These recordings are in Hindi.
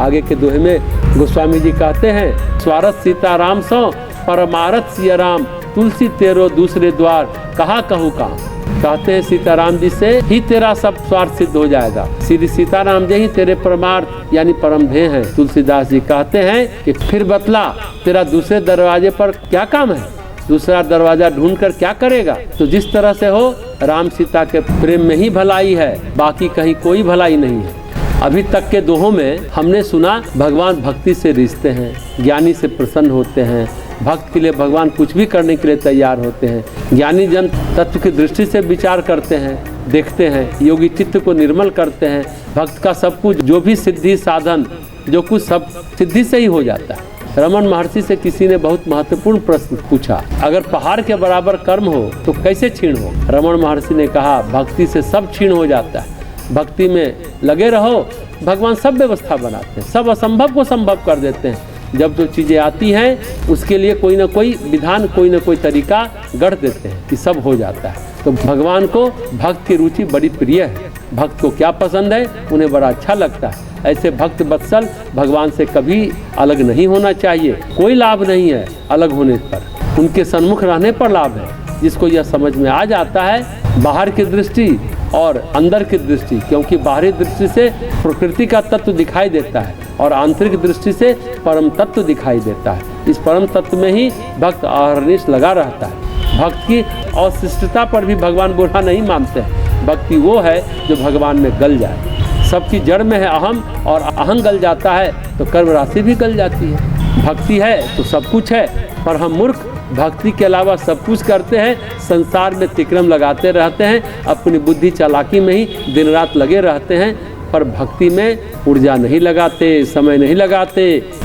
आगे के दोहे में गोस्वामी जी कहते हैं, स्वारथ सीताराम सो परमारथ सिया राम, तुलसी तेरो दूसरे द्वार कहा कहूँ कहाँ। कहते हैं सीताराम जी से ही तेरा सब स्वार्थ सिद्ध हो जाएगा। श्री सीताराम जी ही तेरे परमार्थ यानी परम ध्येय हैं। तुलसीदास जी कहते हैं कि फिर बतला तेरा दूसरे दरवाजे पर क्या काम है, दूसरा दरवाजा ढूंढ कर क्या करेगा। तो जिस तरह से हो राम सीता के प्रेम में ही भलाई है, बाकी कहीं कोई भलाई नहीं है। अभी तक के दोहों में हमने सुना भगवान भक्ति से रिश्ते हैं, ज्ञानी से प्रसन्न होते हैं, भक्त के लिए भगवान कुछ भी करने के लिए तैयार होते हैं। ज्ञानी जन तत्व की दृष्टि से विचार करते हैं, देखते हैं, योगी चित्त को निर्मल करते हैं। भक्त का सब कुछ जो भी सिद्धि साधन जो कुछ सब सिद्धि से ही हो जाता है। रमन महर्षि से किसी ने बहुत महत्वपूर्ण प्रश्न पूछा, अगर पहाड़ के बराबर कर्म हो तो कैसे क्षीण हो। रमन महर्षि ने कहा, भक्ति से सब क्षीण हो जाता है। भक्ति में लगे रहो, भगवान सब व्यवस्था बनाते हैं, सब असंभव को संभव कर देते हैं। जब जो चीज़ें आती हैं उसके लिए कोई ना कोई विधान, कोई ना कोई तरीका गढ़ देते हैं कि सब हो जाता है। तो भगवान को भक्त की रुचि बड़ी प्रिय है। भक्त को क्या पसंद है उन्हें बड़ा अच्छा लगता है। ऐसे भक्त वत्सल भगवान से कभी अलग नहीं होना चाहिए। कोई लाभ नहीं है अलग होने पर, उनके सन्मुख रहने पर लाभ है। जिसको यह समझ में आ जाता है बाहर की दृष्टि और अंदर की दृष्टि, क्योंकि बाहरी दृष्टि से प्रकृति का तत्व दिखाई देता है और आंतरिक दृष्टि से परम तत्व दिखाई देता है। इस परम तत्व में ही भक्त अहर्निश लगा रहता है। भक्त की अशिष्टता पर भी भगवान बुरा नहीं मानते हैं। भक्ति वो है जो भगवान में गल जाए। सबकी जड़ में है अहम, और अहम गल जाता है तो कर्म राशि भी गल जाती है। भक्ति है तो सब कुछ है, पर हम मूर्ख भक्ति के अलावा सब कुछ करते हैं, संसार में तिक्रम लगाते रहते हैं, अपनी बुद्धि चालाकी में ही दिन रात लगे रहते हैं, पर भक्ति में ऊर्जा नहीं लगाते, समय नहीं लगाते।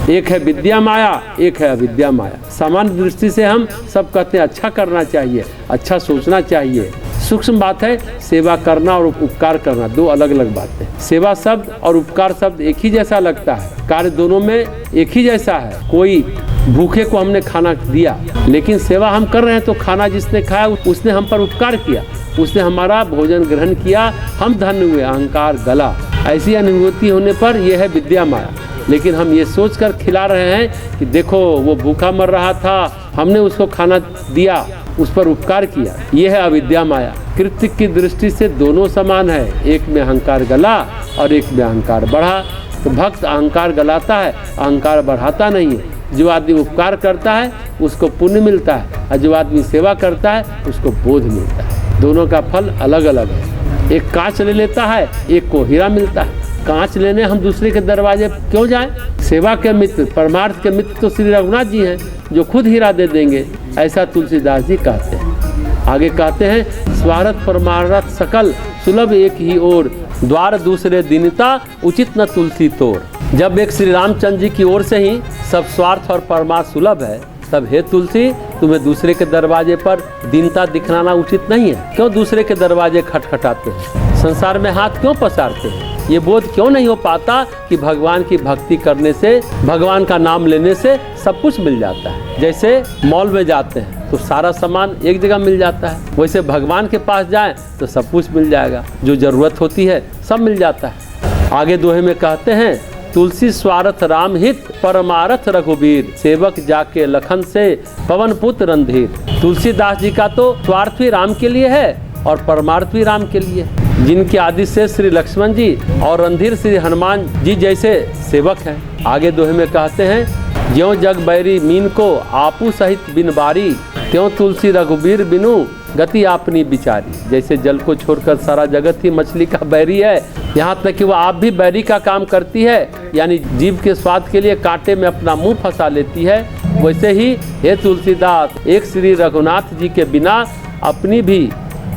एक है विद्या माया, एक है अविद्या माया। सामान्य दृष्टि से हम सब कहते हैं अच्छा करना चाहिए, अच्छा सोचना चाहिए। सूक्ष्म बात है सेवा करना और उपकार करना, दो अलग अलग बातें। सेवा शब्द और उपकार शब्द एक ही जैसा लगता है, कार्य दोनों में एक ही जैसा है। कोई भूखे को हमने खाना दिया, लेकिन सेवा हम कर रहे हैं तो खाना जिसने खाया उसने हम पर उपकार किया, उसने हमारा भोजन ग्रहण किया, हम धन्य हुए, अहंकार गला। ऐसी अनुभूति होने पर यह है विद्या माया। लेकिन हम ये सोचकर खिला रहे हैं कि देखो वो भूखा मर रहा था, हमने उसको खाना दिया, उस पर उपकार किया, यह है अविद्या माया। कृत्य की दृष्टि से दोनों समान है, एक में अहंकार गला और एक में अहंकार बढ़ा। तो भक्त अहंकार गलाता है, अहंकार बढ़ाता नहीं है। जो आदमी उपकार करता है उसको पुण्य मिलता है, और जो आदमी सेवा करता है उसको बोध मिलता है। दोनों का फल अलग अलग है। एक कांच ले लेता है, एक को हीरा मिलता है। कांच लेने हम दूसरे के दरवाजे क्यों जाएं? सेवा के मित्र, परमार्थ के मित्र तो श्री रघुनाथ जी हैं जो खुद हीरा दे देंगे, ऐसा तुलसीदास जी कहते हैं। आगे कहते हैं, स्वार्थ परमार्थ सकल सुलभ एक ही ओर, द्वार दूसरे दीनता उचित न तुलसी तोर। जब एक श्री रामचंद्र जी की ओर से ही सब स्वार्थ और परमार्थ सुलभ है, तब हे तुलसी तुम्हें दूसरे के दरवाजे पर दीनता दिखलाना उचित नहीं है। क्यों दूसरे के दरवाजे खटखटाते हैं? संसार में हाथ क्यों पसारते हैं? ये बोध क्यों नहीं हो पाता कि भगवान की भक्ति करने से, भगवान का नाम लेने से सब कुछ मिल जाता है। जैसे मॉल में जाते हैं तो सारा सामान एक जगह मिल जाता है, वैसे भगवान के पास जाएं तो सब कुछ मिल जाएगा, जो जरूरत होती है सब मिल जाता है। आगे दोहे में कहते हैं, तुलसी स्वार्थ राम हित परमारथ रघुबीर, सेवक जाके लखन से पवन पुत्र रणधीर। तुलसीदास जी का तो स्वार्थ भी राम के लिए है और परमार्थ भी राम के लिए, जिनके आदि से श्री लक्ष्मण जी और रणधीर श्री हनुमान जी जैसे सेवक हैं। आगे दोहे में कहते हैं, ज्यों जग बैरी मीन को आपू सहित बिन बारी, त्यों तुलसी रघुबीर बिनु गति आपनी बिचारी। जैसे जल को छोड़कर सारा जगत ही मछली का बैरी है, यहाँ तक कि वो आप भी बैरी का काम करती है, यानी जीव के स्वाद के लिए कांटे में अपना मुंह फंसा लेती है। वैसे ही हे तुलसीदास, एक श्री रघुनाथ जी के बिना अपनी भी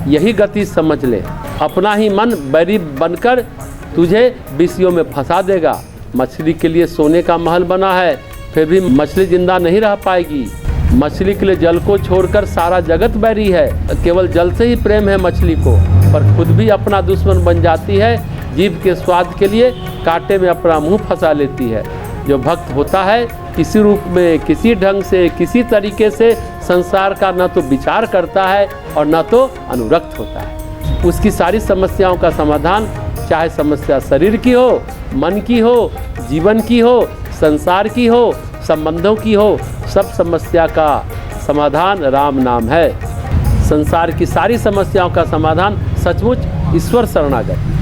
यही गति समझ ले। अपना ही मन बैरी बनकर तुझे विषयों में फंसा देगा। मछली के लिए सोने का महल बना है, फिर भी मछली जिंदा नहीं रह पाएगी। मछली के लिए जल को छोड़कर सारा जगत बैरी है, केवल जल से ही प्रेम है मछली को, पर खुद भी अपना दुश्मन बन जाती है। जीव के स्वाद के लिए कांटे में अपना मुंह फंसा लेती है। जो भक्त होता है किसी रूप में, किसी ढंग से, किसी तरीके से संसार का न तो विचार करता है और न तो अनुरक्त होता है। उसकी सारी समस्याओं का समाधान, चाहे समस्या शरीर की हो, मन की हो, जीवन की हो, संसार की हो, संबंधों की हो, सब समस्या का समाधान राम नाम है। संसार की सारी समस्याओं का समाधान सचमुच ईश्वर शरणागत।